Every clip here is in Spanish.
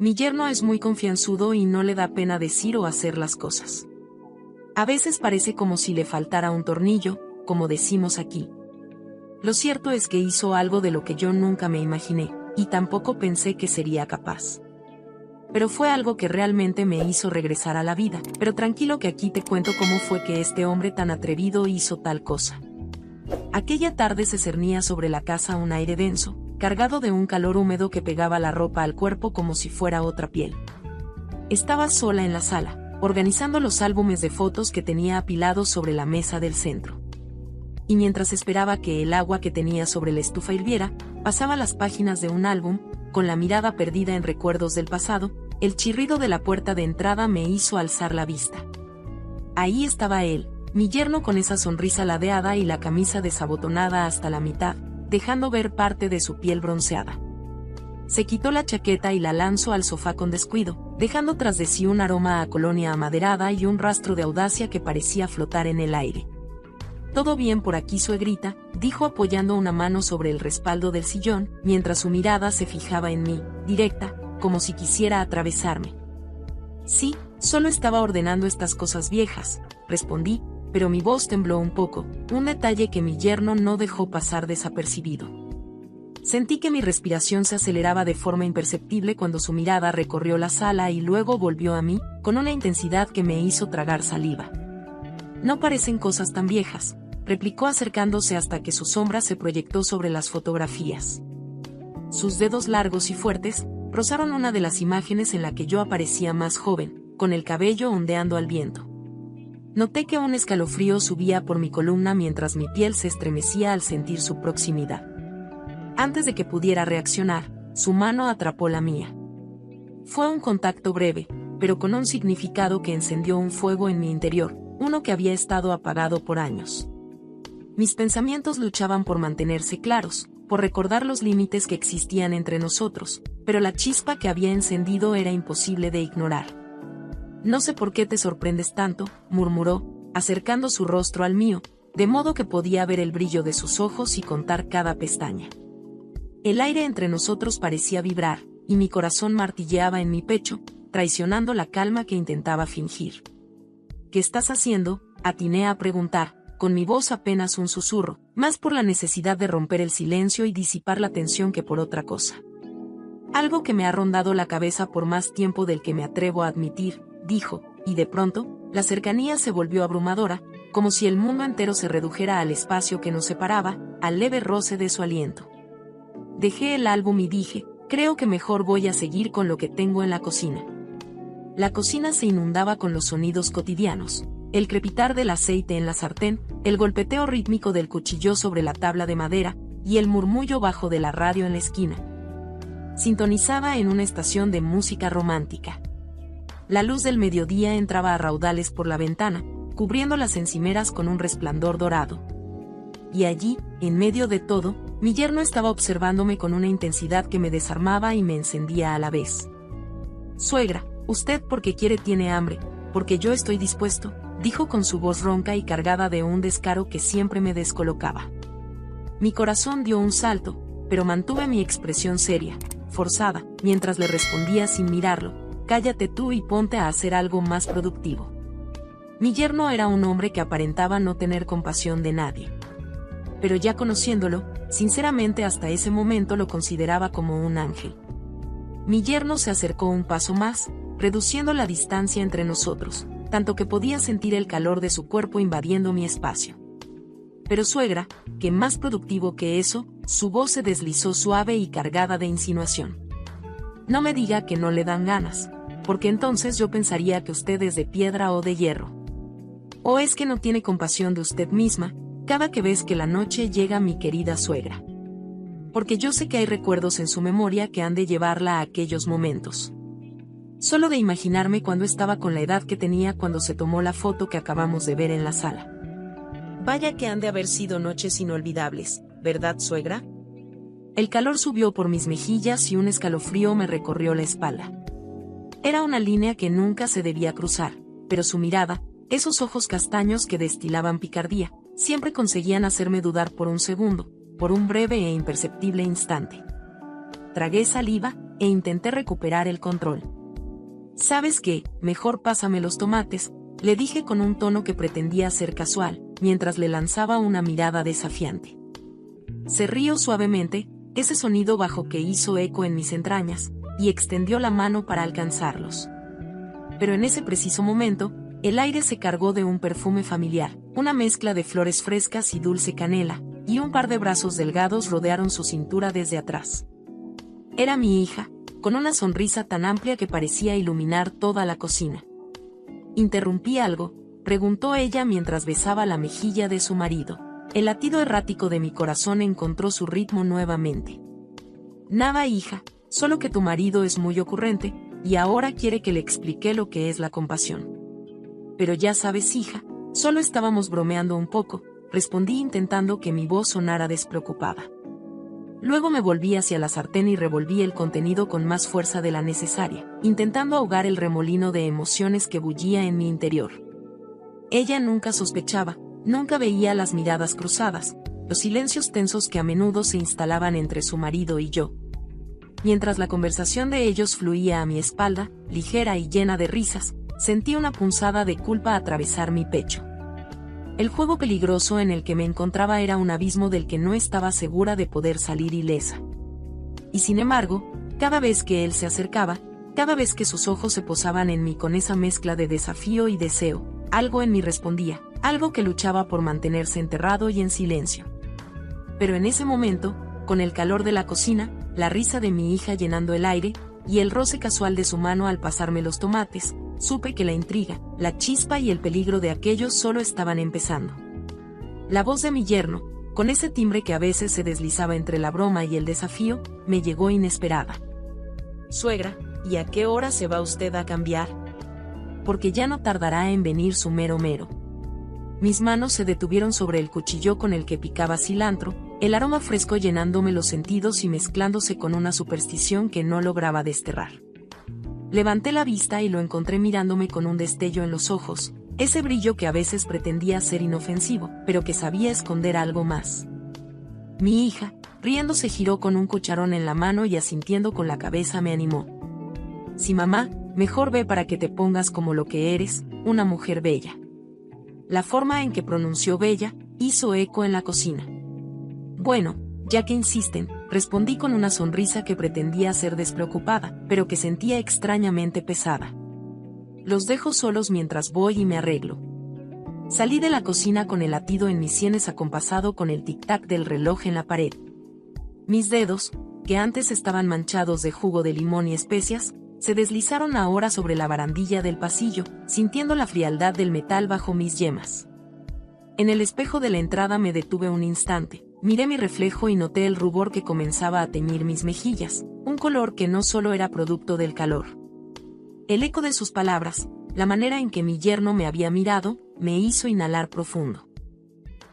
Mi yerno es muy confianzudo y no le da pena decir o hacer las cosas. A veces parece como si le faltara un tornillo, como decimos aquí. Lo cierto es que hizo algo de lo que yo nunca me imaginé, y tampoco pensé que sería capaz. Pero fue algo que realmente me hizo regresar a la vida. Pero tranquilo que aquí te cuento cómo fue que este hombre tan atrevido hizo tal cosa. Aquella tarde se cernía sobre la casa un aire denso, cargado de un calor húmedo que pegaba la ropa al cuerpo como si fuera otra piel. Estaba sola en la sala, organizando los álbumes de fotos que tenía apilados sobre la mesa del centro. Y mientras esperaba que el agua que tenía sobre la estufa hirviera, pasaba las páginas de un álbum, con la mirada perdida en recuerdos del pasado. El chirrido de la puerta de entrada me hizo alzar la vista. Ahí estaba él, mi yerno, con esa sonrisa ladeada y la camisa desabotonada hasta la mitad, dejando ver parte de su piel bronceada. Se quitó la chaqueta y la lanzó al sofá con descuido, dejando tras de sí un aroma a colonia amaderada y un rastro de audacia que parecía flotar en el aire. «¿Todo bien por aquí, suegrita?», dijo apoyando una mano sobre el respaldo del sillón, mientras su mirada se fijaba en mí, directa, como si quisiera atravesarme. «Sí, solo estaba ordenando estas cosas viejas», respondí, pero mi voz tembló un poco, un detalle que mi yerno no dejó pasar desapercibido. Sentí que mi respiración se aceleraba de forma imperceptible cuando su mirada recorrió la sala y luego volvió a mí, con una intensidad que me hizo tragar saliva. «No parecen cosas tan viejas», replicó acercándose hasta que su sombra se proyectó sobre las fotografías. Sus dedos largos y fuertes rozaron una de las imágenes en la que yo aparecía más joven, con el cabello ondeando al viento. Noté que un escalofrío subía por mi columna mientras mi piel se estremecía al sentir su proximidad. Antes de que pudiera reaccionar, su mano atrapó la mía. Fue un contacto breve, pero con un significado que encendió un fuego en mi interior, uno que había estado apagado por años. Mis pensamientos luchaban por mantenerse claros, por recordar los límites que existían entre nosotros, pero la chispa que había encendido era imposible de ignorar. «No sé por qué te sorprendes tanto», murmuró, acercando su rostro al mío, de modo que podía ver el brillo de sus ojos y contar cada pestaña. El aire entre nosotros parecía vibrar, y mi corazón martilleaba en mi pecho, traicionando la calma que intentaba fingir. «¿Qué estás haciendo?», atiné a preguntar, con mi voz apenas un susurro, más por la necesidad de romper el silencio y disipar la tensión que por otra cosa. «Algo que me ha rondado la cabeza por más tiempo del que me atrevo a admitir», dijo, y de pronto, la cercanía se volvió abrumadora, como si el mundo entero se redujera al espacio que nos separaba, al leve roce de su aliento. Dejé el álbum y dije, «Creo que mejor voy a seguir con lo que tengo en la cocina». La cocina se inundaba con los sonidos cotidianos, el crepitar del aceite en la sartén, el golpeteo rítmico del cuchillo sobre la tabla de madera, y el murmullo bajo de la radio en la esquina. Sintonizaba en una estación de música romántica. La luz del mediodía entraba a raudales por la ventana, cubriendo las encimeras con un resplandor dorado. Y allí, en medio de todo, mi yerno estaba observándome con una intensidad que me desarmaba y me encendía a la vez. «Suegra, usted porque quiere tiene hambre, porque yo estoy dispuesto», dijo con su voz ronca y cargada de un descaro que siempre me descolocaba. Mi corazón dio un salto, pero mantuve mi expresión seria, forzada, mientras le respondía sin mirarlo, «Cállate tú y ponte a hacer algo más productivo». Mi yerno era un hombre que aparentaba no tener compasión de nadie. Pero ya conociéndolo, sinceramente hasta ese momento lo consideraba como un ángel. Mi yerno se acercó un paso más, reduciendo la distancia entre nosotros, tanto que podía sentir el calor de su cuerpo invadiendo mi espacio. «Pero suegra, que más productivo que eso», su voz se deslizó suave y cargada de insinuación. «No me diga que no le dan ganas, porque entonces yo pensaría que usted es de piedra o de hierro. ¿O es que no tiene compasión de usted misma, cada que ves que la noche llega, mi querida suegra? Porque yo sé que hay recuerdos en su memoria que han de llevarla a aquellos momentos. Solo de imaginarme cuando estaba con la edad que tenía cuando se tomó la foto que acabamos de ver en la sala. Vaya que han de haber sido noches inolvidables, ¿verdad, suegra?». El calor subió por mis mejillas y un escalofrío me recorrió la espalda. Era una línea que nunca se debía cruzar, pero su mirada, esos ojos castaños que destilaban picardía, siempre conseguían hacerme dudar por un segundo, por un breve e imperceptible instante. tragué saliva, e intenté recuperar el control. ¿Sabes qué? Mejor pásame los tomates, le dije con un tono que pretendía ser casual, mientras le lanzaba una mirada desafiante. Se rió suavemente, ese sonido bajo que hizo eco en mis entrañas, y extendió la mano para alcanzarlos. Pero en ese preciso momento, el aire se cargó de un perfume familiar, una mezcla de flores frescas y dulce canela, y un par de brazos delgados rodearon su cintura desde atrás. Era mi hija, con una sonrisa tan amplia que parecía iluminar toda la cocina. ¿Interrumpí algo?, preguntó ella mientras besaba la mejilla de su marido. El latido errático de mi corazón encontró su ritmo nuevamente. Nada, hija, solo que tu marido es muy ocurrente, y ahora quiere que le explique lo que es la compasión. Pero ya sabes, hija, solo estábamos bromeando un poco, respondí intentando que mi voz sonara despreocupada. Luego me volví hacia la sartén y revolví el contenido con más fuerza de la necesaria, intentando ahogar el remolino de emociones que bullía en mi interior. Ella nunca sospechaba, nunca veía las miradas cruzadas, los silencios tensos que a menudo se instalaban entre su marido y yo. Mientras la conversación de ellos fluía a mi espalda, ligera y llena de risas, sentí una punzada de culpa atravesar mi pecho. El juego peligroso en el que me encontraba era un abismo del que no estaba segura de poder salir ilesa. Y sin embargo, cada vez que él se acercaba, cada vez que sus ojos se posaban en mí con esa mezcla de desafío y deseo, algo en mí respondía, algo que luchaba por mantenerse enterrado y en silencio. Pero en ese momento, con el calor de la cocina, la risa de mi hija llenando el aire, y el roce casual de su mano al pasarme los tomates, supe que la intriga, la chispa y el peligro de aquello solo estaban empezando. La voz de mi yerno, con ese timbre que a veces se deslizaba entre la broma y el desafío, me llegó inesperada. «Suegra, ¿y a qué hora se va usted a cambiar? Porque ya no tardará en venir su mero mero». Mis manos se detuvieron sobre el cuchillo con el que picaba cilantro, el aroma fresco llenándome los sentidos y mezclándose con una superstición que no lograba desterrar. Levanté la vista y lo encontré mirándome con un destello en los ojos, ese brillo que a veces pretendía ser inofensivo, pero que sabía esconder algo más. Mi hija, riendo, se giró con un cucharón en la mano y asintiendo con la cabeza me animó. «Sí, mamá, mejor ve para que te pongas como lo que eres, una mujer bella». La forma en que pronunció bella hizo eco en la cocina. «Bueno, ya que insisten», respondí con una sonrisa que pretendía ser despreocupada, pero que sentía extrañamente pesada. «Los dejo solos mientras voy y me arreglo». Salí de la cocina con el latido en mis sienes acompasado con el tic-tac del reloj en la pared. Mis dedos, que antes estaban manchados de jugo de limón y especias, se deslizaron ahora sobre la barandilla del pasillo, sintiendo la frialdad del metal bajo mis yemas. En el espejo de la entrada me detuve un instante, miré mi reflejo y noté el rubor que comenzaba a teñir mis mejillas, un color que no solo era producto del calor. El eco de sus palabras, la manera en que mi yerno me había mirado, me hizo inhalar profundo.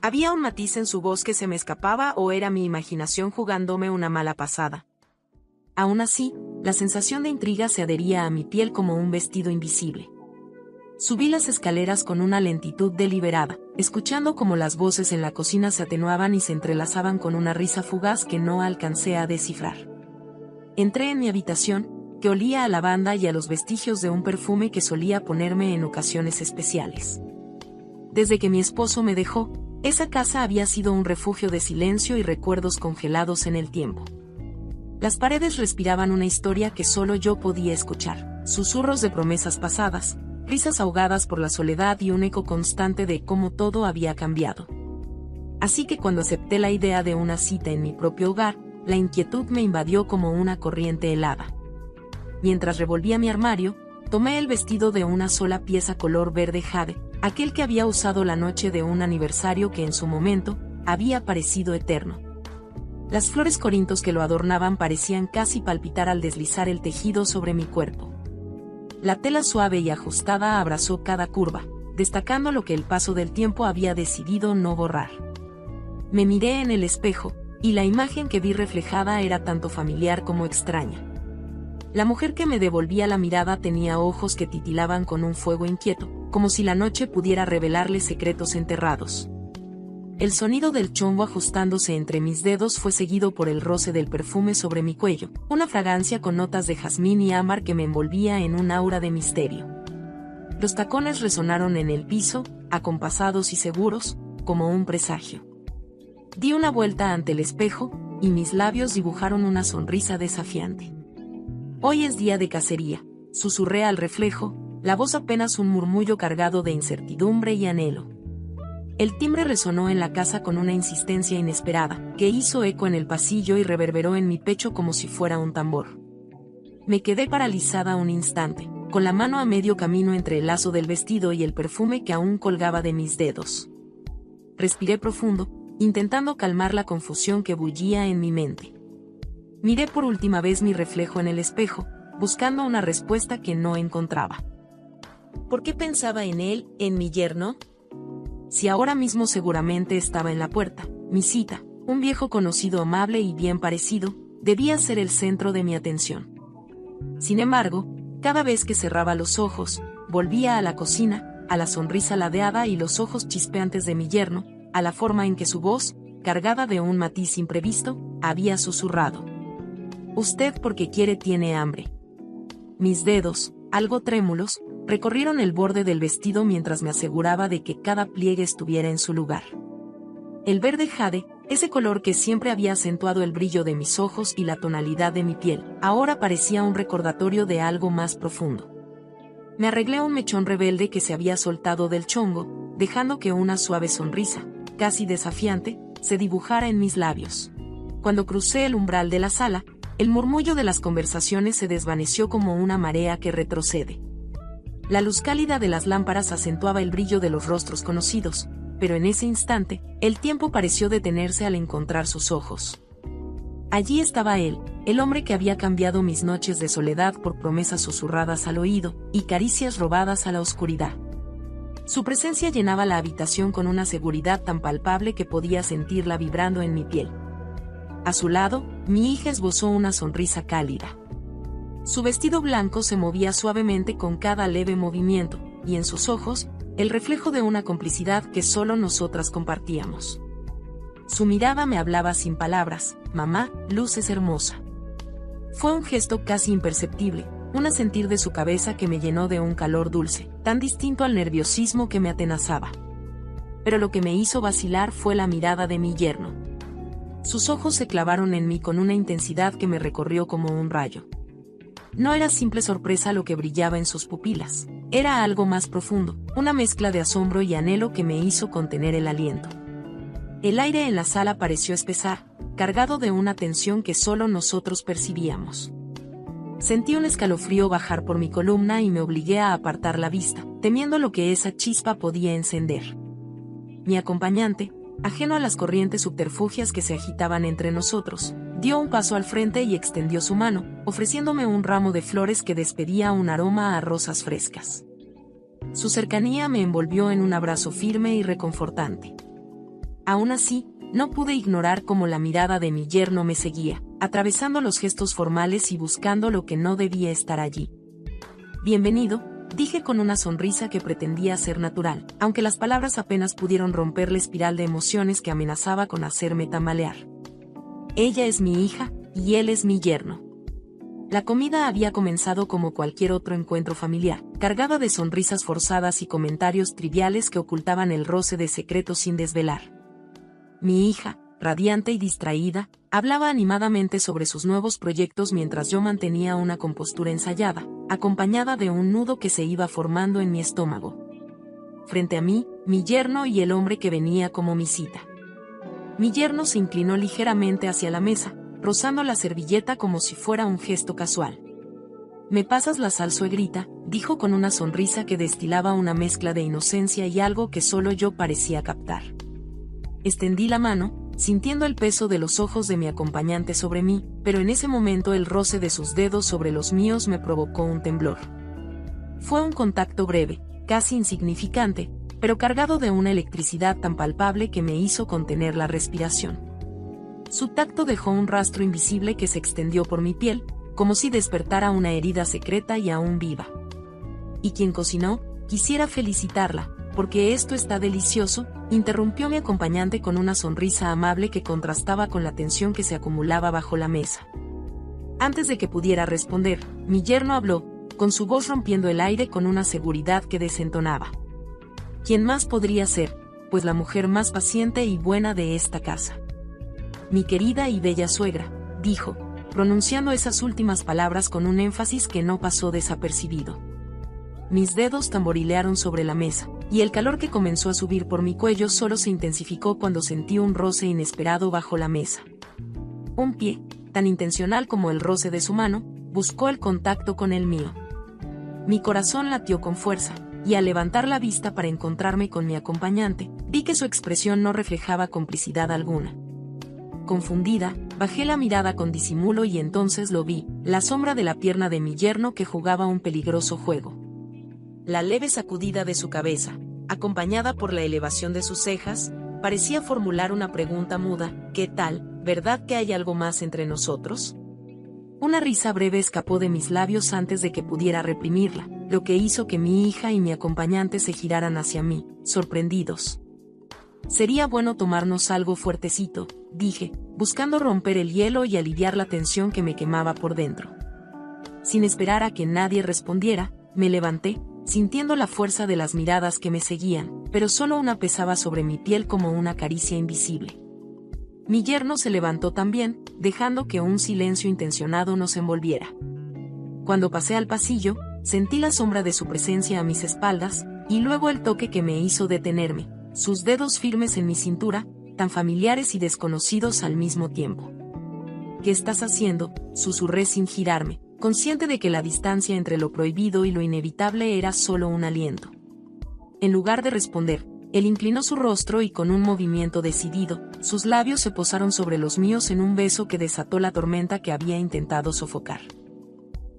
¿Había un matiz en su voz que se me escapaba o era mi imaginación jugándome una mala pasada? Aún así, la sensación de intriga se adhería a mi piel como un vestido invisible. Subí las escaleras con una lentitud deliberada, escuchando cómo las voces en la cocina se atenuaban y se entrelazaban con una risa fugaz que no alcancé a descifrar. Entré en mi habitación, que olía a lavanda y a los vestigios de un perfume que solía ponerme en ocasiones especiales. Desde que mi esposo me dejó, esa casa había sido un refugio de silencio y recuerdos congelados en el tiempo. Las paredes respiraban una historia que solo yo podía escuchar, susurros de promesas pasadas, risas ahogadas por la soledad y un eco constante de cómo todo había cambiado. Así que cuando acepté la idea de una cita en mi propio hogar, la inquietud me invadió como una corriente helada. Mientras revolvía mi armario, tomé el vestido de una sola pieza color verde jade, aquel que había usado la noche de un aniversario que en su momento había parecido eterno. Las flores corintos que lo adornaban parecían casi palpitar al deslizar el tejido sobre mi cuerpo. La tela suave y ajustada abrazó cada curva, destacando lo que el paso del tiempo había decidido no borrar. Me miré en el espejo, y la imagen que vi reflejada era tanto familiar como extraña. La mujer que me devolvía la mirada tenía ojos que titilaban con un fuego inquieto, como si la noche pudiera revelarle secretos enterrados. El sonido del chombo ajustándose entre mis dedos fue seguido por el roce del perfume sobre mi cuello, una fragancia con notas de jazmín y ámbar que me envolvía en un aura de misterio. Los tacones resonaron en el piso, acompasados y seguros, como un presagio. Di una vuelta ante el espejo, y mis labios dibujaron una sonrisa desafiante. Hoy es día de cacería, susurré al reflejo, la voz apenas un murmullo cargado de incertidumbre y anhelo. El timbre resonó en la casa con una insistencia inesperada, que hizo eco en el pasillo y reverberó en mi pecho como si fuera un tambor. Me quedé paralizada un instante, con la mano a medio camino entre el lazo del vestido y el perfume que aún colgaba de mis dedos. Respiré profundo, intentando calmar la confusión que bullía en mi mente. Miré por última vez mi reflejo en el espejo, buscando una respuesta que no encontraba. ¿Por qué pensaba en él, en mi yerno? Si ahora mismo seguramente estaba en la puerta, mi cita, un viejo conocido amable y bien parecido, debía ser el centro de mi atención. Sin embargo, cada vez que cerraba los ojos, volvía a la cocina, a la sonrisa ladeada y los ojos chispeantes de mi yerno, a la forma en que su voz, cargada de un matiz imprevisto, había susurrado. Usted porque quiere tiene hambre. Mis dedos, algo trémulos, recorrieron el borde del vestido mientras me aseguraba de que cada pliegue estuviera en su lugar. El verde jade, ese color que siempre había acentuado el brillo de mis ojos y la tonalidad de mi piel, ahora parecía un recordatorio de algo más profundo. Me arreglé un mechón rebelde que se había soltado del chongo, dejando que una suave sonrisa, casi desafiante, se dibujara en mis labios. Cuando crucé el umbral de la sala, el murmullo de las conversaciones se desvaneció como una marea que retrocede. La luz cálida de las lámparas acentuaba el brillo de los rostros conocidos, pero en ese instante, el tiempo pareció detenerse al encontrar sus ojos. Allí estaba él, el hombre que había cambiado mis noches de soledad por promesas susurradas al oído, y caricias robadas a la oscuridad. Su presencia llenaba la habitación con una seguridad tan palpable que podía sentirla vibrando en mi piel. A su lado, mi hija esbozó una sonrisa cálida. Su vestido blanco se movía suavemente con cada leve movimiento, y en sus ojos, el reflejo de una complicidad que solo nosotras compartíamos. Su mirada me hablaba sin palabras, mamá, luces hermosa. Fue un gesto casi imperceptible, un asentir de su cabeza que me llenó de un calor dulce, tan distinto al nerviosismo que me atenazaba. Pero lo que me hizo vacilar fue la mirada de mi yerno. Sus ojos se clavaron en mí con una intensidad que me recorrió como un rayo. No era simple sorpresa lo que brillaba en sus pupilas, era algo más profundo, una mezcla de asombro y anhelo que me hizo contener el aliento. El aire en la sala pareció espesar, cargado de una tensión que solo nosotros percibíamos. Sentí un escalofrío bajar por mi columna y me obligué a apartar la vista, temiendo lo que esa chispa podía encender. Mi acompañante, ajeno a las corrientes subterfugias que se agitaban entre nosotros, dio un paso al frente y extendió su mano, ofreciéndome un ramo de flores que despedía un aroma a rosas frescas. Su cercanía me envolvió en un abrazo firme y reconfortante. Aún así, no pude ignorar cómo la mirada de mi yerno me seguía, atravesando los gestos formales y buscando lo que no debía estar allí. Bienvenido, dije con una sonrisa que pretendía ser natural, aunque las palabras apenas pudieron romper la espiral de emociones que amenazaba con hacerme tambalear. Ella es mi hija, y él es mi yerno. La comida había comenzado como cualquier otro encuentro familiar, cargada de sonrisas forzadas y comentarios triviales que ocultaban el roce de secretos sin desvelar. Mi hija, radiante y distraída, hablaba animadamente sobre sus nuevos proyectos mientras yo mantenía una compostura ensayada, acompañada de un nudo que se iba formando en mi estómago. Frente a mí, mi yerno y el hombre que venía como mi cita. Mi yerno se inclinó ligeramente hacia la mesa, rozando la servilleta como si fuera un gesto casual. «¿Me pasas la sal, suegrita?», dijo con una sonrisa que destilaba una mezcla de inocencia y algo que solo yo parecía captar. Extendí la mano, sintiendo el peso de los ojos de mi acompañante sobre mí, pero en ese momento el roce de sus dedos sobre los míos me provocó un temblor. Fue un contacto breve, casi insignificante, pero cargado de una electricidad tan palpable que me hizo contener la respiración. Su tacto dejó un rastro invisible que se extendió por mi piel, como si despertara una herida secreta y aún viva. Y quien cocinó, quisiera felicitarla, porque esto está delicioso, interrumpió mi acompañante con una sonrisa amable que contrastaba con la tensión que se acumulaba bajo la mesa. Antes de que pudiera responder, mi yerno habló, con su voz rompiendo el aire con una seguridad que desentonaba. ¿Quién más podría ser, pues la mujer más paciente y buena de esta casa? Mi querida y bella suegra, dijo, pronunciando esas últimas palabras con un énfasis que no pasó desapercibido. Mis dedos tamborilearon sobre la mesa, y el calor que comenzó a subir por mi cuello solo se intensificó cuando sentí un roce inesperado bajo la mesa. Un pie, tan intencional como el roce de su mano, buscó el contacto con el mío. Mi corazón latió con fuerza, y al levantar la vista para encontrarme con mi acompañante, vi que su expresión no reflejaba complicidad alguna. Confundida, bajé la mirada con disimulo y entonces lo vi, la sombra de la pierna de mi yerno que jugaba un peligroso juego. La leve sacudida de su cabeza, acompañada por la elevación de sus cejas, parecía formular una pregunta muda: ¿qué tal? ¿Verdad que hay algo más entre nosotros? Una risa breve escapó de mis labios antes de que pudiera reprimirla, lo que hizo que mi hija y mi acompañante se giraran hacia mí, sorprendidos. Sería bueno tomarnos algo fuertecito, dije, buscando romper el hielo y aliviar la tensión que me quemaba por dentro. Sin esperar a que nadie respondiera, me levanté, sintiendo la fuerza de las miradas que me seguían, pero solo una pesaba sobre mi piel como una caricia invisible. Mi yerno se levantó también, dejando que un silencio intencionado nos envolviera. Cuando pasé al pasillo, sentí la sombra de su presencia a mis espaldas, y luego el toque que me hizo detenerme, sus dedos firmes en mi cintura, tan familiares y desconocidos al mismo tiempo. ¿Qué estás haciendo?, susurré sin girarme, consciente de que la distancia entre lo prohibido y lo inevitable era solo un aliento. En lugar de responder, él inclinó su rostro y con un movimiento decidido, sus labios se posaron sobre los míos en un beso que desató la tormenta que había intentado sofocar.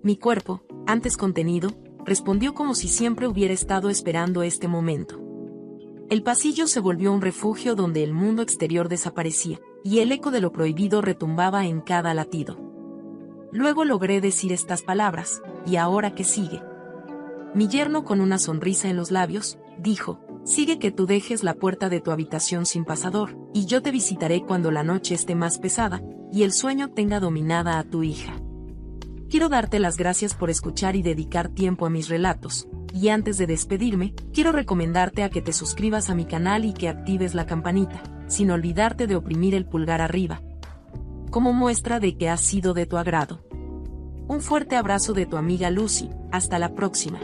Mi cuerpo, antes contenido, respondió como si siempre hubiera estado esperando este momento. El pasillo se volvió un refugio donde el mundo exterior desaparecía, y el eco de lo prohibido retumbaba en cada latido. Luego logré decir estas palabras: ¿y ahora qué sigue? Mi yerno, con una sonrisa en los labios, dijo: sigue que tú dejes la puerta de tu habitación sin pasador, y yo te visitaré cuando la noche esté más pesada, y el sueño tenga dominada a tu hija. Quiero darte las gracias por escuchar y dedicar tiempo a mis relatos, y antes de despedirme, quiero recomendarte a que te suscribas a mi canal y que actives la campanita, sin olvidarte de oprimir el pulgar arriba, como muestra de que ha sido de tu agrado. Un fuerte abrazo de tu amiga Lucy, hasta la próxima.